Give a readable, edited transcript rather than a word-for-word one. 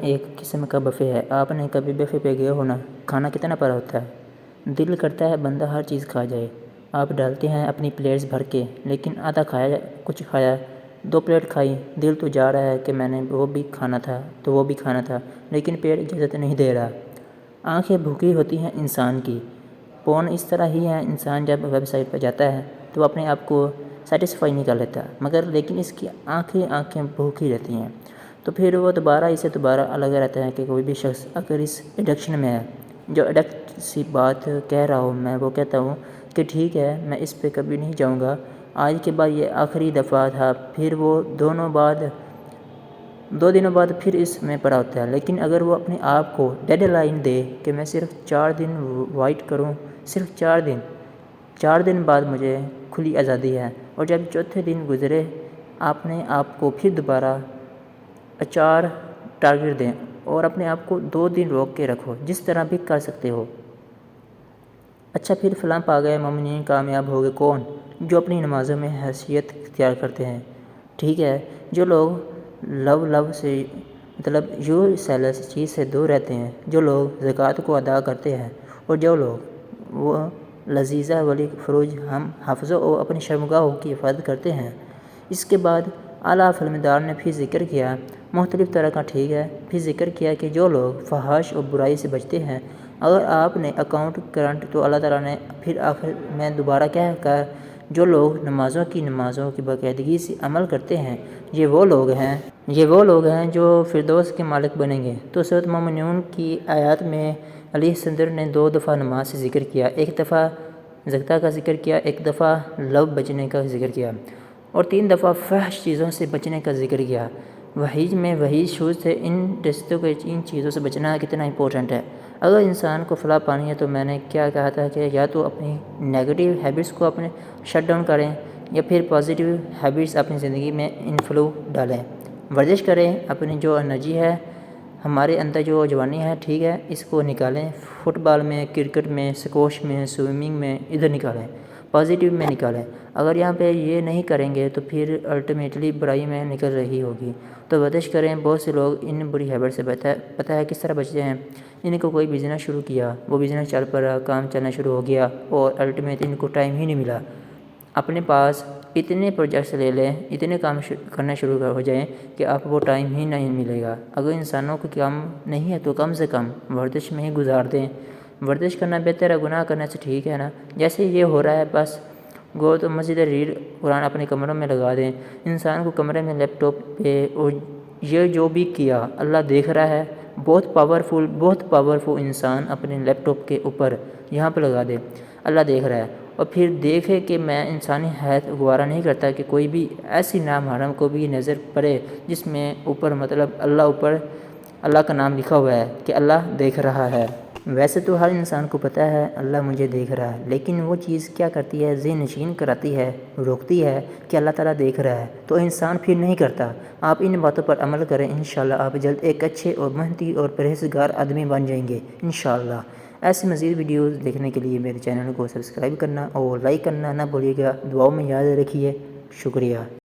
ایک قسم کا بفے ہے۔ آپ نے کبھی بفے پہ گئے ہو نا؟ کھانا کتنا بڑا ہوتا ہے، دل کرتا ہے بندہ ہر چیز کھا جائے۔ آپ ڈالتے ہیں اپنی پلیٹس بھر کے، لیکن آدھا کھایا، کچھ کھایا، 2 پلیٹ کھائی، دل تو جا رہا ہے کہ میں نے وہ بھی کھانا تھا، لیکن پیٹ اجازت نہیں دے رہا۔ آنکھیں بھوکی ہوتی ہیں انسان کی۔ پون اس طرح ہی ہے، انسان جب ویب سائٹ پہ جاتا ہے تو وہ اپنے آپ کو سیٹسفائی نہیں کر لیتا، لیکن اس کی آنکھیں بھوکی رہتی ہیں، تو پھر وہ اسے دوبارہ لگا رہتا ہے کہ کوئی بھی شخص اگر اس ایڈکشن میں ہے، جو ایڈکٹ سی بات کہہ رہا ہوں میں، وہ کہتا ہوں کہ ٹھیک ہے میں اس پہ کبھی نہیں جاؤں گا، آج کے بعد یہ آخری دفعہ تھا، پھر وہ 2 دنوں بعد پھر اس میں پڑا ہوتا ہے۔ لیکن اگر وہ اپنے آپ کو ڈیڈ لائن دے کہ میں صرف 4 دن وائٹ کروں، صرف 4 دن بعد مجھے کھلی آزادی ہے، اور جب چوتھے دن گزرے اپنے آپ کو پھر دوبارہ 4 ٹارگٹ دیں اور اپنے آپ کو 2 دن روک کے رکھو، جس طرح بھی کر سکتے ہو۔ اچھا پھر فلاں پا گئے مومنین کامیاب ہو گئے کون؟ جو اپنی نمازوں میں حیثیت اختیار کرتے ہیں، ٹھیک ہے، جو لوگ لو سے چیز سے دور رہتے ہیں، جو لوگ زکوٰۃ کو ادا کرتے ہیں، اور جو لوگ وہ لذیذہ ولی فروج ہم حفظوں اور اپنی شرمگاہوں کی حفاظت کرتے ہیں۔ اس کے بعد اعلیٰ فرماندار نے پھر ذکر کیا مختلف طرح کا، ٹھیک ہے، پھر ذکر کیا کہ جو لوگ فحش اور برائی سے بچتے ہیں، اگر آپ نے اکاؤنٹ کرنٹ تو اللہ تعالیٰ نے پھر آخر میں دوبارہ کہا جو لوگ نمازوں کی باقاعدگی سے عمل کرتے ہیں، یہ وہ لوگ ہیں جو فردوس کے مالک بنیں گے۔ تو سورۃ مومنون کی آیات میں علی صدر نے 2 دفعہ نماز سے ذکر کیا، 1 دفعہ زکوٰۃ کا ذکر کیا، 1 دفعہ لو بچنے کا ذکر کیا، اور 3 دفعہ فحش چیزوں سے بچنے کا ذکر کیا۔ وحی شوز تھے ان چیزوں سے بچنا کتنا امپورٹنٹ ہے۔ اگر انسان کو فلاح پانی ہے تو میں نے کیا کہا تھا کہ یا تو اپنی نیگیٹو ہیبٹس کو اپنے شٹ ڈاؤن کریں، یا پھر پازیٹیو ہیبٹس اپنی زندگی میں انفلو ڈالیں، ورزش کریں، اپنی جو انرجی ہے ہمارے اندر، جو جوانی ہے، ٹھیک ہے، اس کو نکالیں، فٹ بال میں، کرکٹ میں، اسکواش میں، سوئمنگ میں، ادھر نکالیں، پازیٹیو میں نکالیں۔ اگر یہاں پہ یہ نہیں کریں گے تو پھر الٹیمیٹلی برائی میں نکل رہی ہوگی۔ تو ورزش کریں۔ بہت سے لوگ ان بری ہیبٹ سے پتہ ہے کس طرح بچتے ہیں، ان کو کوئی بزنس شروع کیا، وہ بزنس چل پڑا، کام چلنا شروع ہو گیا، اور الٹیمیٹلی ان کو ٹائم ہی نہیں ملا۔ اپنے پاس اتنے پروجیکٹس لے لیں، اتنے کام کرنا شروع ہو جائیں کہ آپ کو ٹائم ہی نہیں ملے گا۔ اگر انسانوں کو کام نہیں ہے تو کم سے کم ورزش میں ہی گزار دیں۔ ورزش کرنا بہتر ہے گناہ کرنے سے، ٹھیک ہے نا؟ جیسے یہ ہو رہا ہے بس گو تو مسجد ریڈ قرآن اپنے کمروں میں لگا دیں۔ انسان کو کمرے میں لیپ ٹاپ پہ، اور یہ جو بھی کیا اللہ دیکھ رہا ہے، بہت پاورفل انسان اپنے لیپ ٹاپ کے اوپر یہاں پہ لگا دے، اللہ دیکھ رہا ہے، اور پھر دیکھے کہ میں انسانی حیات گوارا نہیں کرتا کہ کوئی بھی ایسی نامحرم کو بھی نظر پڑے جس میں اوپر اللہ کا نام لکھا ہوا ہے کہ اللہ دیکھ رہا ہے۔ ویسے تو ہر انسان کو پتہ ہے اللہ مجھے دیکھ رہا ہے، لیکن وہ چیز کیا کرتی ہے، ذہن نشین کراتی ہے، روکتی ہے کہ اللہ تعالیٰ دیکھ رہا ہے، تو انسان پھر نہیں کرتا۔ آپ ان باتوں پر عمل کریں، انشاءاللہ آپ جلد ایک اچھے اور محنتی اور پرہیزگار آدمی بن جائیں گے انشاءاللہ۔ ایسی مزید ویڈیوز دیکھنے کے لیے میرے چینل کو سبسکرائب کرنا اور لائک کرنا نہ بھولیے گا، دعاؤں میں یاد رکھیے۔ شکریہ۔